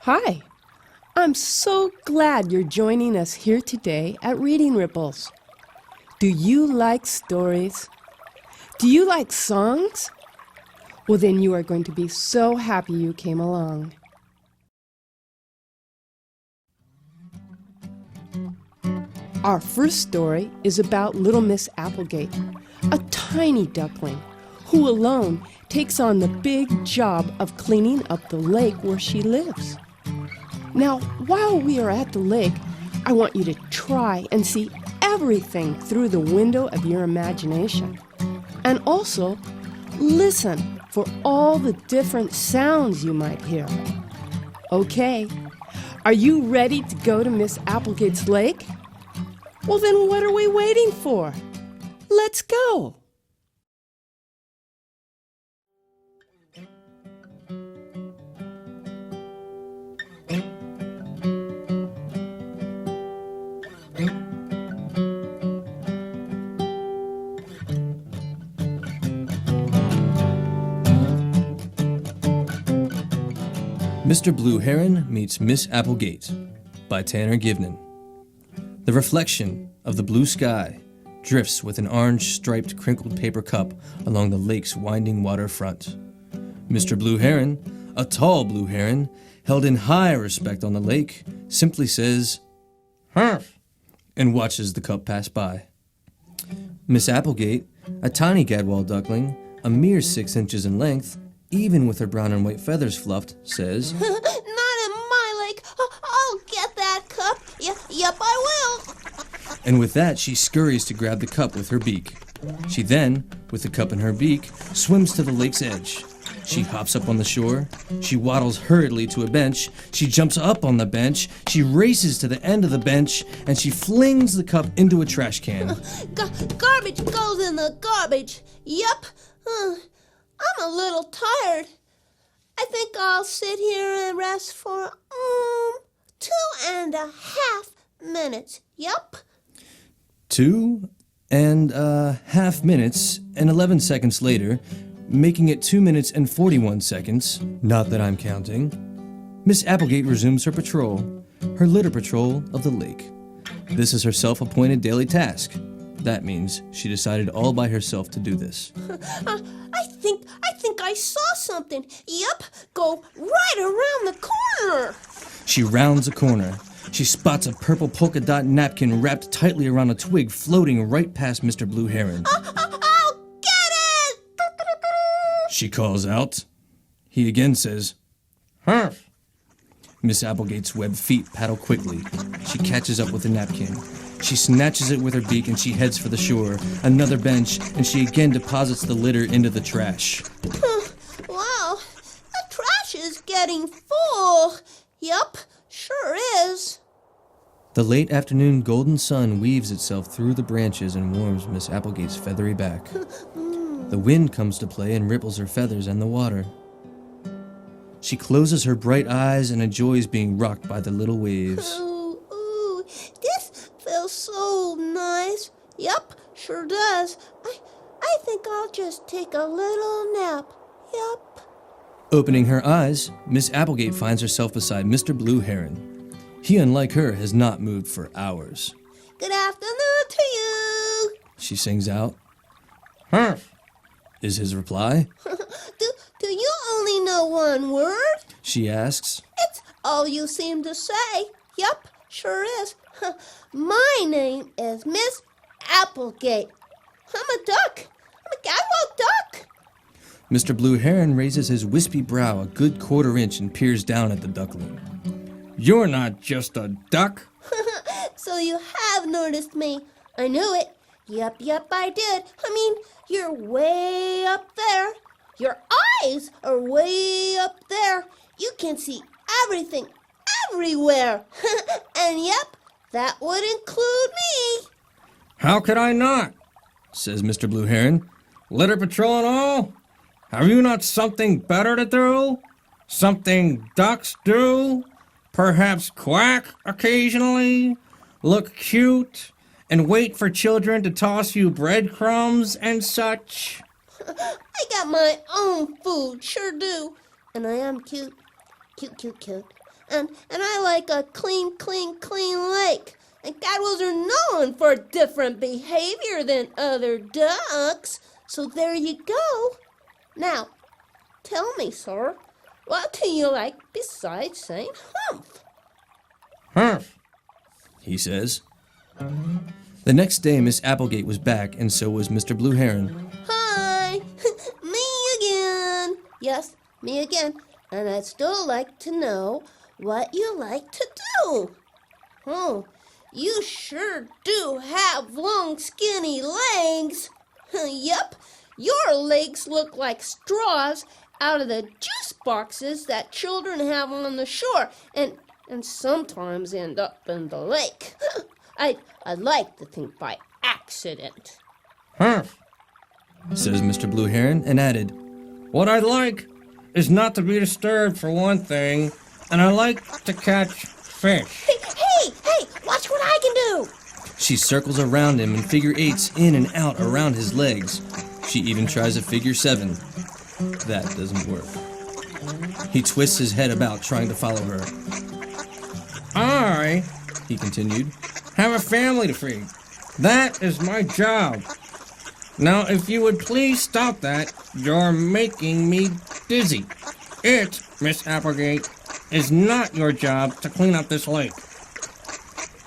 Hi, I'm so glad you're joining us here today at Reading Ripples. Do you like stories? Do you like songs? Well, then you are going to be so happy you came along. Our first story is about little Miss Applegate, a tiny duckling who alone takes on the big job of cleaning up the lake where she lives. Now, while we are at the lake, I want you to try and see everything through the window of your imagination. And also, listen for all the different sounds you might hear. Okay, are you ready to go to Miss Applegate's lake? Well, then what are we waiting for? Let's go. Mr. Blue Heron Meets Miss Applegate by Tanner Givnan. The reflection of the blue sky drifts with an orange-striped crinkled paper cup along the lake's winding waterfront. Mr. Blue Heron, a tall blue heron, held in high respect on the lake, simply says, "Humph," and watches the cup pass by. Miss Applegate, a tiny gadwall duckling, a mere 6 inches in length, even with her brown and white feathers fluffed, says, Not in my lake. I'll get that cup. Yep, I will. and with that she scurries to grab the cup with her beak. She then, with the cup in her beak, swims to the lake's edge. She hops up on the shore. She waddles hurriedly to a bench. She jumps up on the bench. She races to the end of the bench, and she flings the cup into a trash can. Garbage goes in the garbage. Yep. I'm a little tired. I think I'll sit here and rest for 2.5 minutes. Yep. 2.5 minutes and 11 seconds later, making it 2 minutes and 41 seconds, not that I'm counting, Miss Applegate resumes her patrol, her litter patrol of the lake. This is her self-appointed daily task. That means she decided all by herself to do this. I think I saw something. Yep, go right around the corner. She rounds a corner. She spots a purple polka dot napkin wrapped tightly around a twig floating right past Mr. Blue Heron. I'll get it! She calls out. He again says, "Humph." Miss Applegate's webbed feet paddle quickly. She catches up with the napkin. She snatches it with her beak and she heads for the shore, another bench, and she again deposits the litter into the trash. Wow, the trash is getting full. Yup, sure is. The late afternoon golden sun weaves itself through the branches and warms Miss Applegate's feathery back. The wind comes to play and ripples her feathers and the water. She closes her bright eyes and enjoys being rocked by the little waves. Ooh, this feels so nice. Yup, sure does. I think I'll just take a little nap. Yup. Opening her eyes, Miss Applegate finds herself beside Mr. Blue Heron. He, unlike her, has not moved for hours. Good afternoon to you. She sings out. "Humph," is his reply. Do you only know one word? She asks. It's all you seem to say. Yup, sure is. My name is Miss Applegate. I'm a duck. I'm a gadwall duck. Mr. Blue Heron raises his wispy brow a good 1/4 inch and peers down at the duckling. "You're not just a duck." So you have noticed me. I knew it. Yup, I did. I mean, you're way up there. Your eyes are way up there. You can see everything, everywhere. And yep, that would include me. "How could I not?" says Mr. Blue Heron. "Litter patrol and all? Have you not something better to do? Something ducks do? Perhaps quack occasionally? Look cute? And wait for children to toss you breadcrumbs and such?" I got my own food, sure do. And I am cute. Cute. And I like a clean, clean, clean lake. And catwalls are known for different behavior than other ducks. So there you go. Now, tell me, sir, what do you like besides saying humph? Humph, he says. The next day, Miss Applegate was back, and so was Mr. Blue Heron. Hi, me again. Yes, me again. And I'd still like to know what you like to do. Oh, you sure do have long, skinny legs. Yup, your legs look like straws out of the juice boxes that children have on the shore and sometimes end up in the lake. I'd like to think by accident. Humph, says Mr. Blue Heron, and added, what I'd like is not to be disturbed for one thing, and I like to catch fish. Hey, watch what I can do. She circles around him and figure eights in and out around his legs. She even tries a figure 7. That doesn't work. He twists his head about, trying to follow her. I, he continued, have a family to feed. That is my job. Now, if you would please stop that, you're making me dizzy. It, Miss Applegate, is not your job to clean up this lake.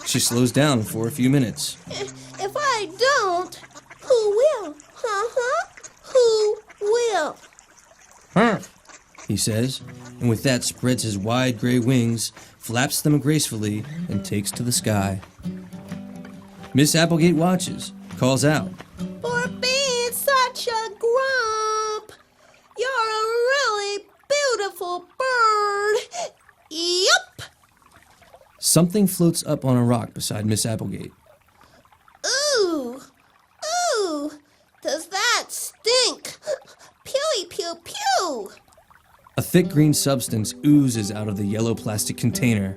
She slows down for a few minutes. If I don't, who will? Who will? Humph, he says, and with that spreads his wide gray wings, flaps them gracefully, and takes to the sky. Miss Applegate watches, calls out, For being such a grump, you're a really beautiful bird. Yup. Something floats up on a rock beside Miss Applegate. Ooh, does that stink? Pew, pew, pew. A thick green substance oozes out of the yellow plastic container.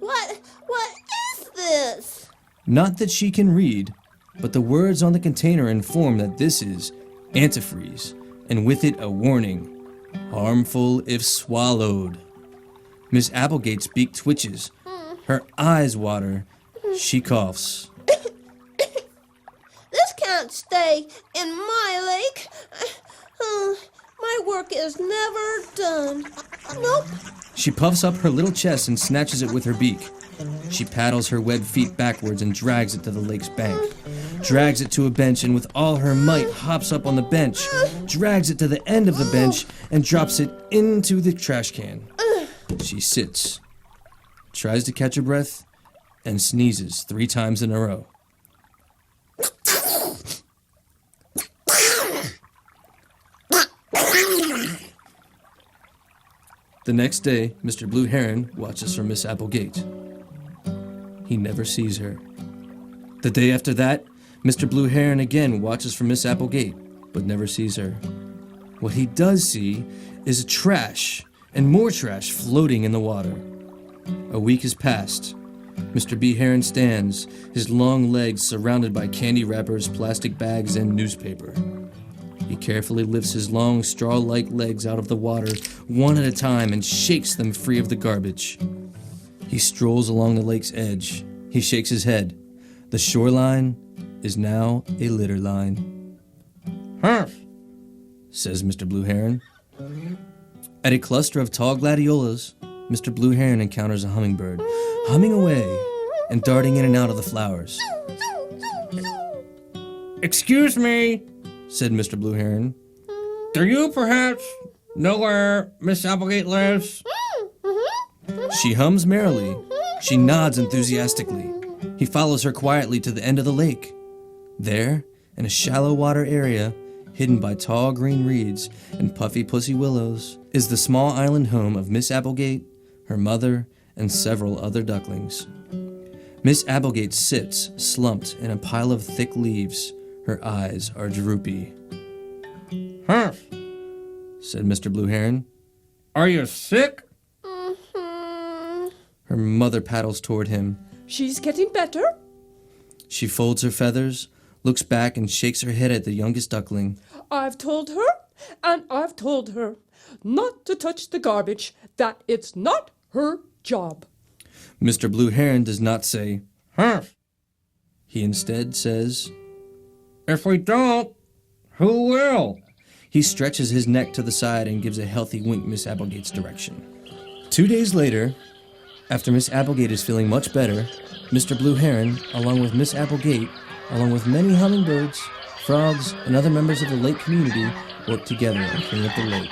What is this? Not that she can read, but the words on the container inform that this is antifreeze, and with it a warning, harmful if swallowed. Miss Applegate's beak twitches. Her eyes water. She coughs. This can't stay in my lake. My work is never done. Nope. She puffs up her little chest and snatches it with her beak. She paddles her webbed feet backwards and drags it to the lake's bank. Drags it to a bench and with all her might hops up on the bench. Drags it to the end of the bench and drops it into the trash can. She sits, tries to catch her breath, and sneezes 3 times in a row. The next day, Mr. Blue Heron watches for Miss Applegate. He never sees her. The day after that, Mr. Blue Heron again watches for Miss Applegate, but never sees her. What he does see is trash and more trash floating in the water. A week has passed. Mr. B. Heron stands, his long legs surrounded by candy wrappers, plastic bags, and newspaper. He carefully lifts his long, straw-like legs out of the water, one at a time, and shakes them free of the garbage. He strolls along the lake's edge. He shakes his head. The shoreline is now a litter line. Humph, says Mr. Blue Heron. At a cluster of tall gladiolas, Mr. Blue Heron encounters a hummingbird, humming away and darting in and out of the flowers. Excuse me, said Mr. Blue Heron. Do you perhaps know where Miss Applegate lives? She hums merrily. She nods enthusiastically. He follows her quietly to the end of the lake. There, in a shallow water area, hidden by tall green reeds and puffy pussy willows, is the small island home of Miss Applegate, her mother, and several other ducklings. Miss Applegate sits, slumped in a pile of thick leaves. Her eyes are droopy. Humph, said Mr. Blue Heron. Are you sick? Her mother paddles toward him. She's getting better. She folds her feathers, looks back, and shakes her head at the youngest duckling. I've told her, and I've told her. not to touch the garbage, that it's not her job. Mr. Blue Heron does not say, "Humph." He instead says, "If we don't, who will?" He stretches his neck to the side and gives a healthy wink Miss Applegate's direction. 2 days later, after Miss Applegate is feeling much better, Mr. Blue Heron, along with Miss Applegate, along with many hummingbirds, frogs, and other members of the lake community, work together and clean up the lake.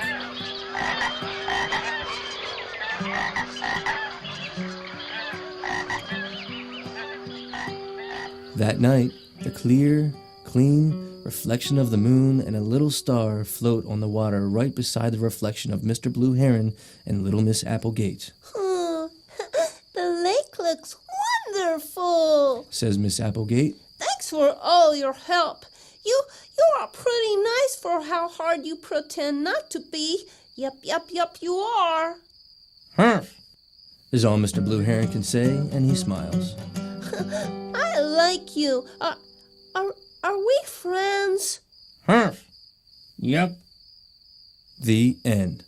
That night, the clear, clean reflection of the moon and a little star float on the water right beside the reflection of Mr. Blue Heron and little Miss Applegate. The lake looks wonderful, says Miss Applegate. Thanks for all your help. You are pretty nice for how hard you pretend not to be. Yup, you are. Humph, is all Mr. Blue Heron can say, and he smiles. I like you. Are we friends? Humph. Yep. The end.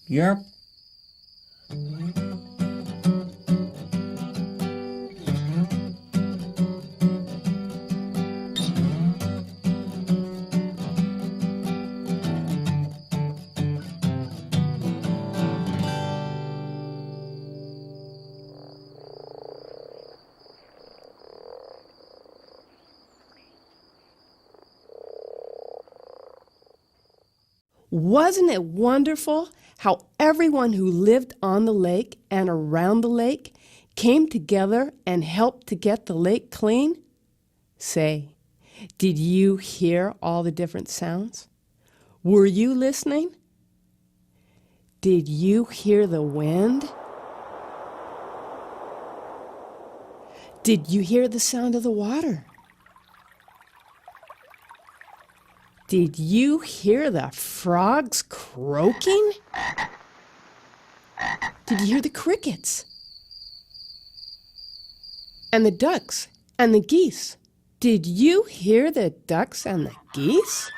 Yep. Wasn't it wonderful how everyone who lived on the lake and around the lake came together and helped to get the lake clean? Say, did you hear all the different sounds? Were you listening? Did you hear the wind? Did you hear the sound of the water? Did you hear the frogs croaking? Did you hear the crickets? And the ducks and the geese? Did you hear the ducks and the geese?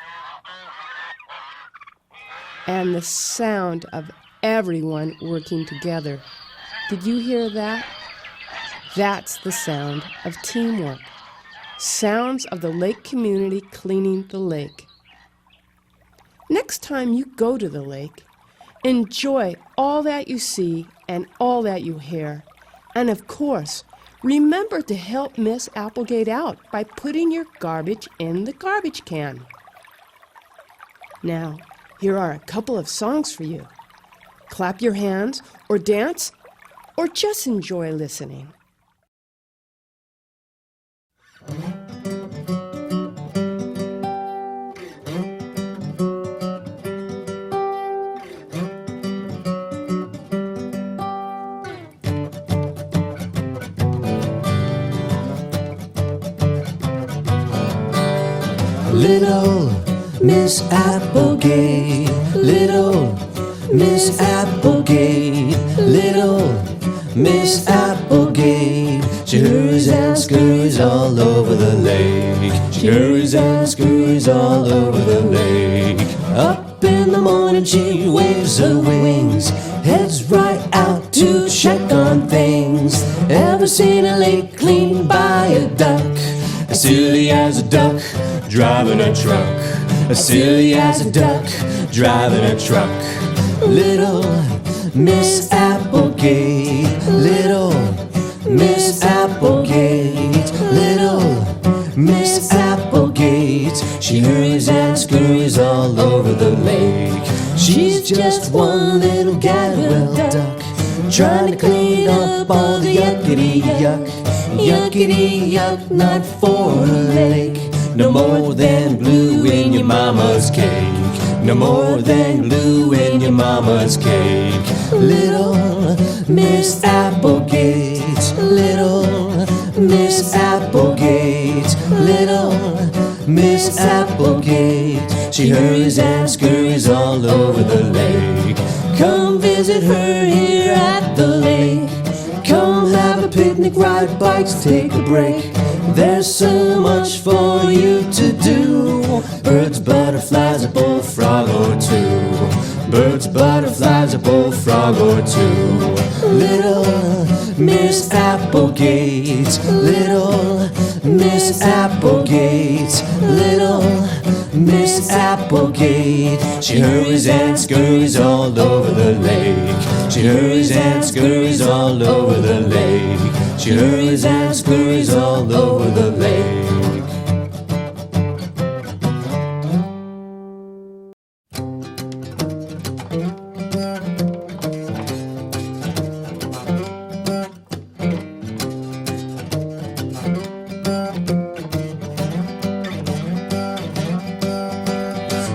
And the sound of everyone working together. Did you hear that? That's the sound of teamwork. Sounds of the lake community cleaning the lake. Next time you go to the lake, enjoy all that you see and all that you hear. And of course, remember to help Miss Applegate out by putting your garbage in the garbage can. Now, here are a couple of songs for you. Clap your hands or dance or just enjoy listening. Little Miss Applegate, little Miss Applegate, little Miss Applegate. She hurries and scurries all over the lake. She hurries and scurries all over the lake. Up in the morning she waves her wings, heads right out to check on things. Ever seen a lake cleaned by a duck? As silly as a duck driving a truck. As silly as a duck driving a truck. Little Miss Applegate, little Miss Applegate, little Miss Applegate. She hurries and scurries all over the lake. She's just one little gadwell duck, trying to clean up all the yuckity yuck. Yuckity yuck, not for a lake. No more than blue in your mama's cake. No more than blue in your mama's cake. Little Miss Applegate, little Miss Applegate, little Miss Applegate. She hurries and scurries all over the lake. Come visit her here at the lake. Come have a picnic, ride bikes, take a break. There's so much for you to do. Birds, butterflies, a bullfrog or two. birds, butterflies, a bullfrog or two. Little Miss Applegate, little Miss Applegate, little Miss Applegate. She hurries and scurries all over the lake. She hurries and scurries all over the lake. She hurries and scurries all over the lake.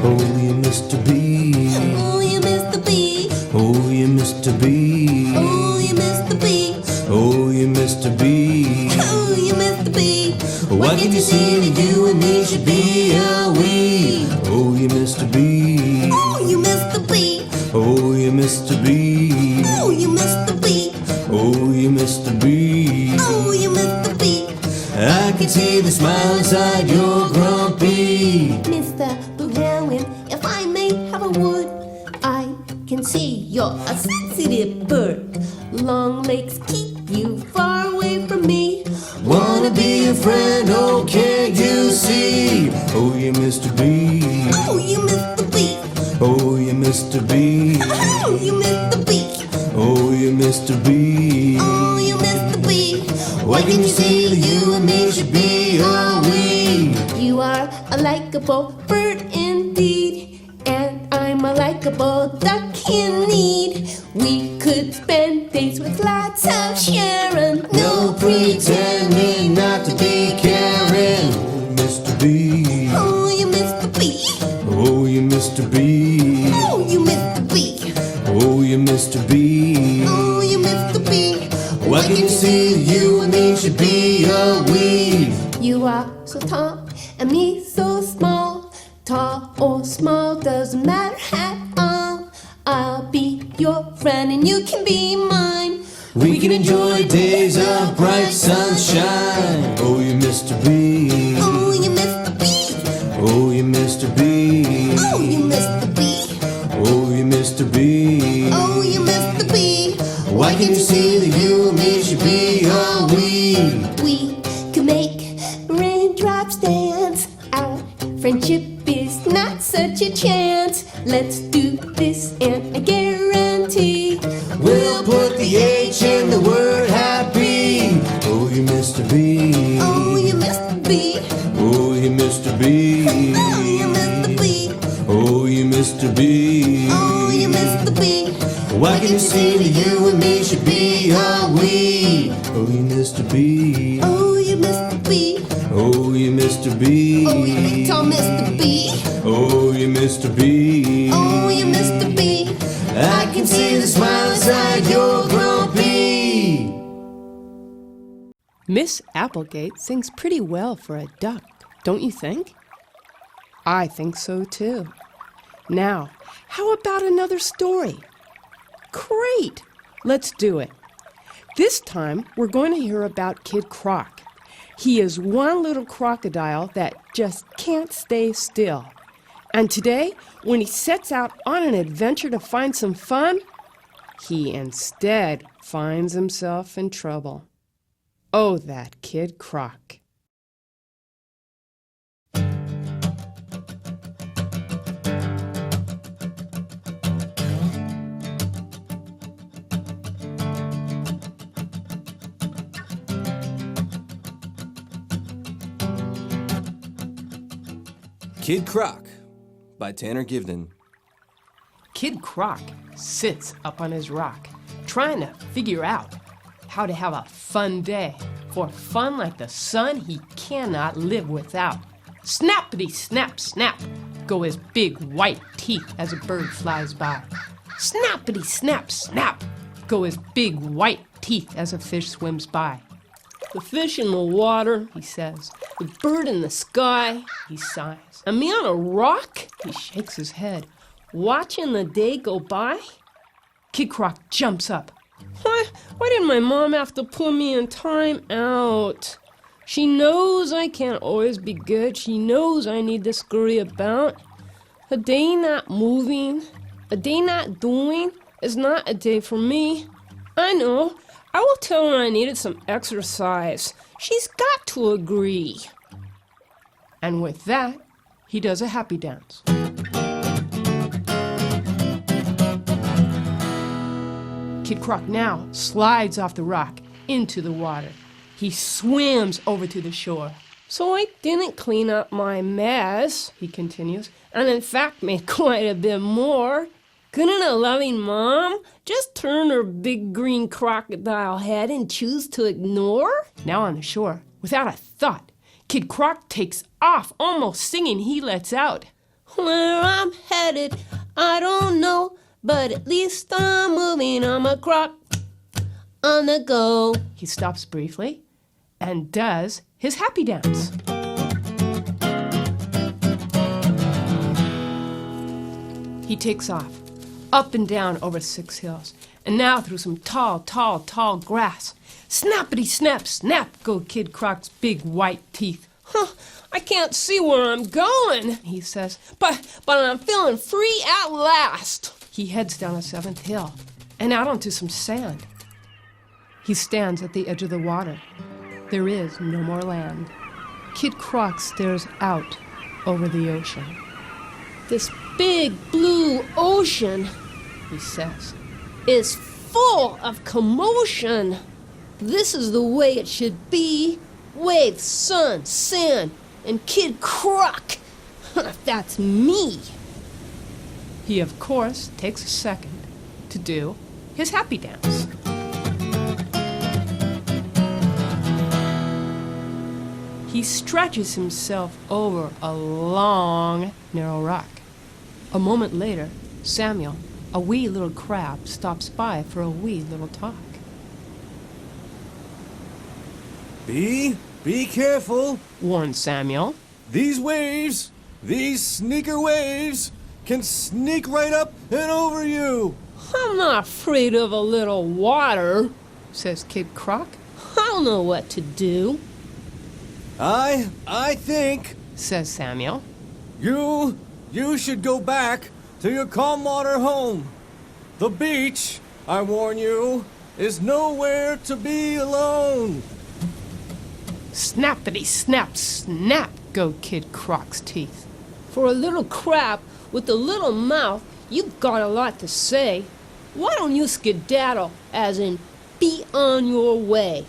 Oh, you Mr. B. Oh, you Mr. B. Oh, you Mr. B. Oh, you Mr. B. Oh, you Mr. B. Oh, you Mr. B. Why can't you see that you and me should be a we? Oh, you Mr. B. Oh, you Mr. B. Oh, you Mr. B. Oh, you Mr. B. Oh, you Mr. B. Oh, you Mr. B. I can see the smile inside your grumpy. Mr. Blue Heron, if I may have a word, I can see you're a sensitive bird. Long legs keep you far away from me. Wanna be your friend, oh, can't you see? Oh, you Mr. B. Oh, you Mr. B. Oh, you Mr. B. Oh, you Mr. B. Oh, you Mr. B. Oh, you Mr. B. Why can't you see that you and me should be a we? You are a likable bird indeed, and I'm a likable duck in need. We could spend days with lots of sharing. No pretending not to be caring. Oh, Mr. B. Oh, you Mr. B. Oh, you Mr. B. Oh, you Mr. B. Oh, you Mr. B. Oh, you Mr. B. Why can't you see that you and me should be a we? You are so tall and me so small. Tall or small doesn't matter at all. I'll be your friend and you can be mine. We can enjoy days of bright sunshine. Oh, you Mr. B. Oh, you Mr. B. Oh, you Mr. B. Oh, you Mr. B. Oh, you Mr. B. Oh, you Mr. B. Why can't you see that you and me should be a we? We can make raindrops dance. Our friendship is not such a chance. Let's do this and I guarantee We'll put the H in the word happy. Oh, you Mr. B. Oh, you Mr. B. Oh, you Mr. B. Oh, you Mr. B. Oh, you Mr. B. Oh, you Mr. B. Why can't you see that you and me should be a we? Oh, you Mr. B. Oh, you Mr. B. Oh, you Mr. B. Oh, you little Mr. B. Oh, you Mr. B. Oh, you Mr. B. I can see the smile inside your grumpy. Miss Applegate sings pretty well for a duck, don't you think? I think so too. Now, how about another story? Great! Let's do it. This time, we're going to hear about Kid Croc. He is one little crocodile that just can't stay still. And today, when he sets out on an adventure to find some fun, he instead finds himself in trouble. Oh, that Kid Croc. Kid Croc by Tanner Givnan. Kid Croc sits up on his rock, trying to figure out how to have a fun day. For fun like the sun, he cannot live without. Snappity snap snap go his big white teeth as a bird flies by. Snappity snap snap go his big white teeth as a fish swims by. The fish in the water, he says. The bird in the sky, he sighs. And me on a rock, he shakes his head. Watching the day go by? Kid Croc jumps up. Why didn't my mom have to put me in time out? She knows I can't always be good. She knows I need to scurry about. A day not moving, A day not doing is not a day for me. I know. I will tell her I needed some exercise. She's got to agree. And with that, he does a happy dance. Kid Croc now slides off the rock into the water. He swims over to the shore. So I didn't clean up my mess, he continues, and in fact made quite a bit more. Couldn't a loving mom just turn her big green crocodile head and choose to ignore? Now on the shore, without a thought, Kid Croc takes off, almost singing. He lets out, "Where I'm headed, I don't know, but at least I'm moving. I'm a croc on the go." He stops briefly and does his happy dance. He takes off, up and down over 6 hills, and now through some tall, tall, tall grass. Snappity snap, snap go Kid Croc's big white teeth. I can't see where I'm going, he says, but I'm feeling free at last. He heads down a 7th hill and out onto some sand. He stands at the edge of the water. There is no more land. Kid Croc stares out over the ocean. This big blue ocean, he says, is full of commotion. This is the way it should be. Waves, sun, sand, and Kid Croc. That's me. He, of course, takes a second to do his happy dance. He stretches himself over a long, narrow rock. A moment later, Samuel, a wee little crab, stops by for a wee little talk. Be careful, warned Samuel. These waves, these sneaker waves, can sneak right up and over you. I'm not afraid of a little water, says Kid Croc. I'll know what to do. I think, says Samuel, you should go back to your calm water home. The beach, I warn you, is nowhere to be alone. Snappity snap, snap go Kid Croc's teeth. For a little crab with a little mouth, you've got a lot to say. Why don't you skedaddle, as in be on your way?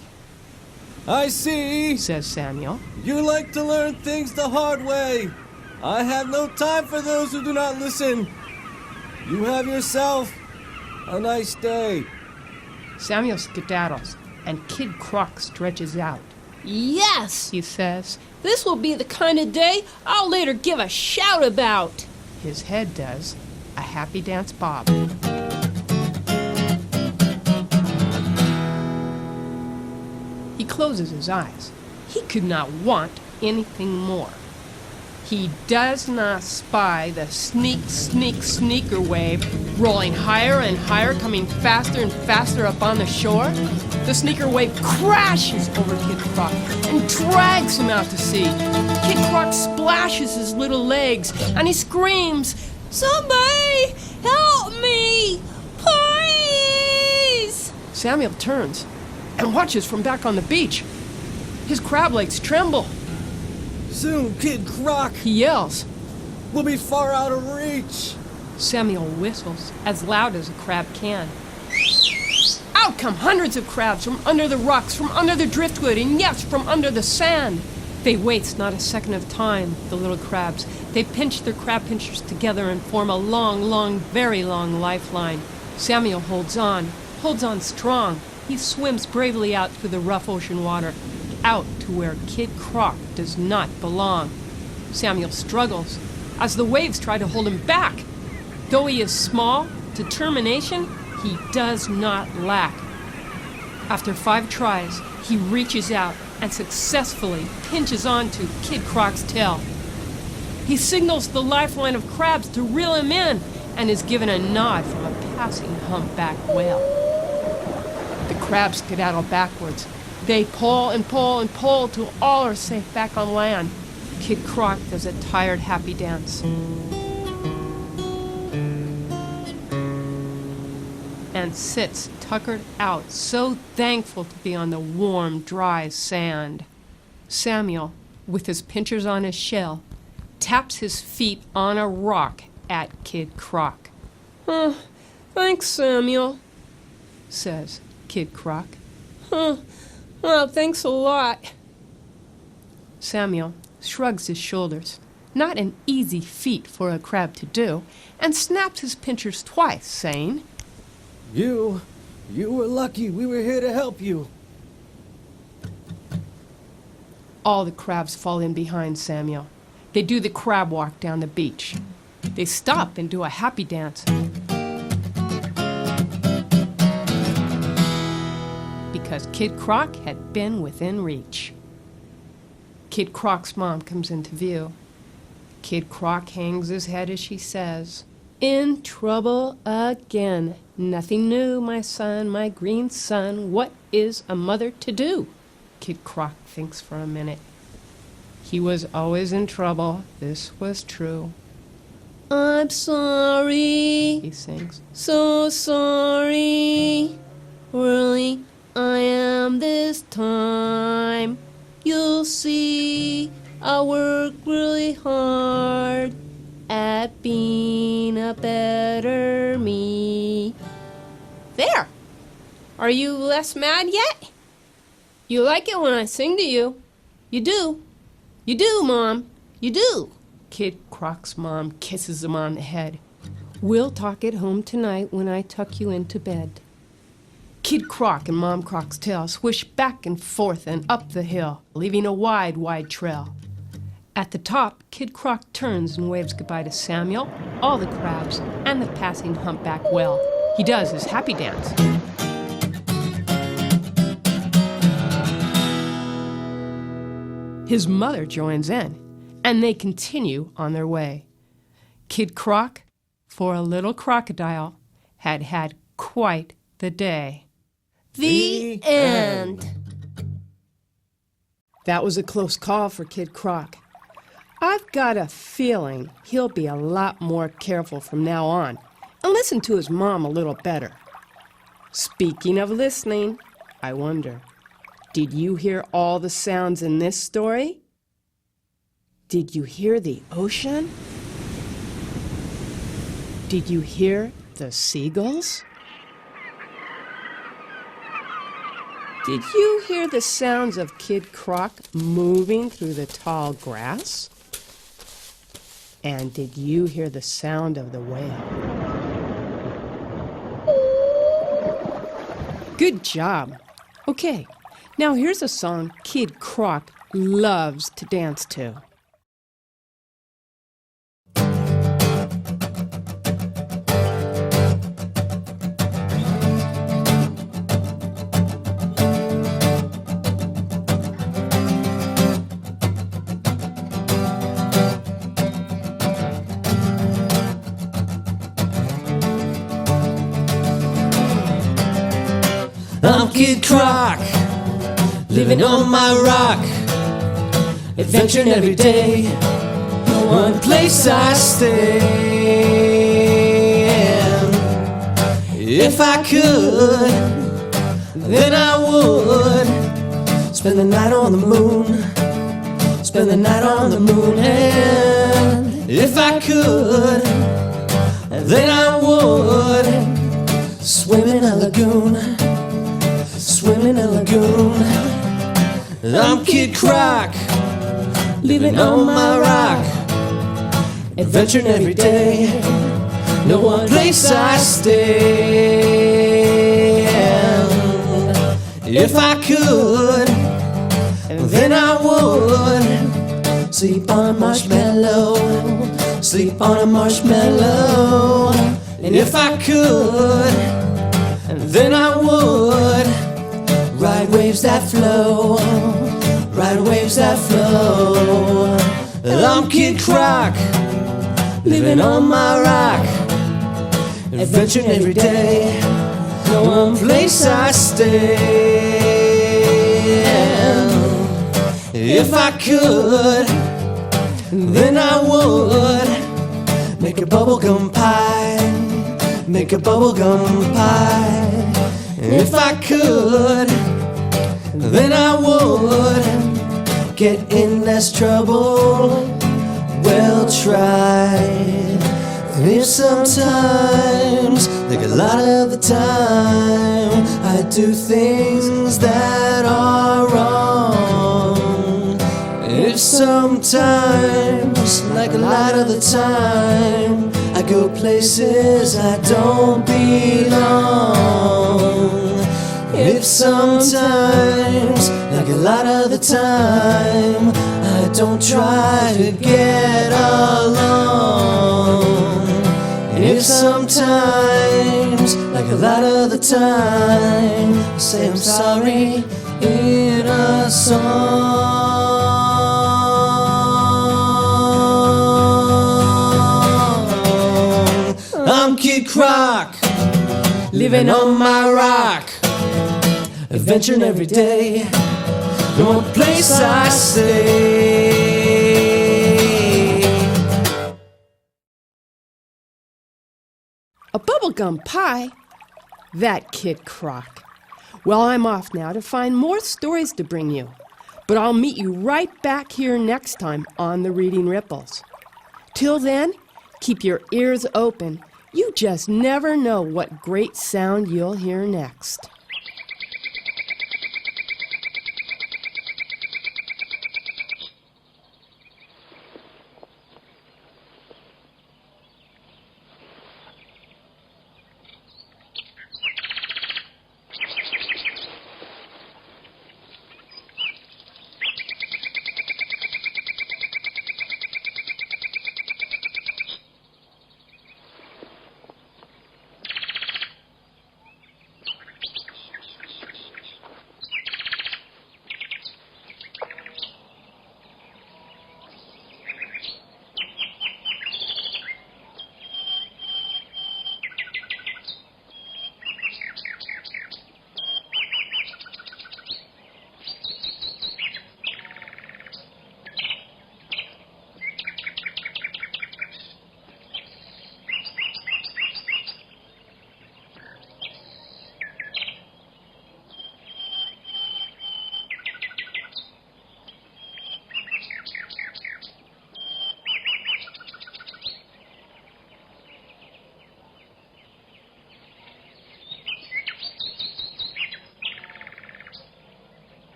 I see, says Samuel. You like to learn things the hard way. I have no time for those who do not listen. You have yourself a nice day. Samuel skedaddles, and Kid Croc stretches out. Yes, he says. This will be the kind of day I'll later give a shout about. His head does a happy dance bob. He closes his eyes. He could not want anything more. He does not spy the sneaker wave rolling higher and higher, coming faster and faster up on the shore. The sneaker wave crashes over Kid Croc and drags him out to sea. Kid Croc splashes his little legs and he screams, "Somebody help me, please!" Samuel turns and watches from back on the beach. His crab legs tremble. Soon, Kid Croc, He yells. we'll be far out of reach. Samuel whistles as loud as a crab can. Out come hundreds of crabs from under the rocks, from under the driftwood, and yes, from under the sand. They waste not a second of time, the little crabs. They pinch their crab pinchers together and form a long, very long lifeline. Samuel holds on strong. He swims bravely out through the rough ocean water, out to where Kid Croc does not belong. Samuel struggles as the waves try to hold him back. Though he is small, determination he does not lack. After 5 tries, he reaches out and successfully pinches onto Kid Croc's tail. He signals the lifeline of crabs to reel him in and is given a nod from a passing humpback whale. The crabs skedaddle backwards. They pull and pull and pull till all are safe back on land. Kid Croc does a tired, happy dance. and sits tuckered out, so thankful to be on the warm, dry sand. Samuel, with his pinchers on his shell, taps his feet on a rock at Kid Croc. "Oh, thanks, Samuel," says Kid Croc. Well, thanks a lot." Samuel shrugs his shoulders, not an easy feat for a crab to do, and snaps his pinchers twice, saying, You were lucky. We were here to help you. All the crabs fall in behind Samuel. They do the crab walk down the beach. They stop and do a happy dance. Because Kid Croc had been within reach. Kid Croc's mom comes into view. Kid Croc hangs his head as she says, "In trouble again. Nothing new, my son, my green son. What is a mother to do?" Kid Croc thinks for a minute. He was always in trouble. This was true. "I'm sorry," he sings. "So sorry. Really, I am this time. You'll see, I'll work really hard at being a better me." There! Are you less mad yet? You like it when I sing to you. You do. You do, Mom. You do. Kid Croc's mom kisses him on the head. "We'll talk at home tonight when I tuck you into bed." Kid Croc and Mom Croc's tail swish back and forth and up the hill, leaving a wide, wide trail. At the top, Kid Croc turns and waves goodbye to Samuel, all the crabs, and the passing humpback whale. He does his happy dance. His mother joins in, and they continue on their way. Kid Croc, for a little crocodile, had had quite the day. The end. That was a close call for Kid Croc. I've got a feeling he'll be a lot more careful from now on and listen to his mom a little better. Speaking of listening, I wonder, did you hear all the sounds in this story? Did you hear the ocean? Did you hear the seagulls? Did you hear the sounds of Kid Croc moving through the tall grass? And did you hear the sound of the whale? Good job. Okay, now here's a song Kid Croc loves to dance to. I'm Kid Croc, living on my rock, adventuring every day, no one place I stay. If I could, then I would spend the night on the moon, spend the night on the moon. And if I could, then I would swim in a lagoon, swim in a lagoon. I'm Kid Croc, living on my rock, adventuring every day, no one place I stay. If I could, then I would sleep on a marshmallow, sleep on a marshmallow. And if I could, then I would ride waves that flow, ride waves that flow. I'm Kid Croc, living on my rock, adventuring every day, no one place I stay. If I could, then I would make a bubblegum pie, make a bubblegum pie. And if I could, then I would get in less trouble. Well, try. And if sometimes, like a lot of the time, I do things that are wrong. If sometimes, like a lot of the time, I go places I don't belong. If sometimes, like a lot of the time, I don't try to get along. And if sometimes, like a lot of the time, I say I'm sorry in a song. I'm Kid Croc, living on my rock, adventuring every day, no place I stay. A bubblegum pie? That Kid Croc. Well, I'm off now to find more stories to bring you. But I'll meet you right back here next time on the Reading Ripples. Till then, keep your ears open. You just never know what great sound you'll hear next.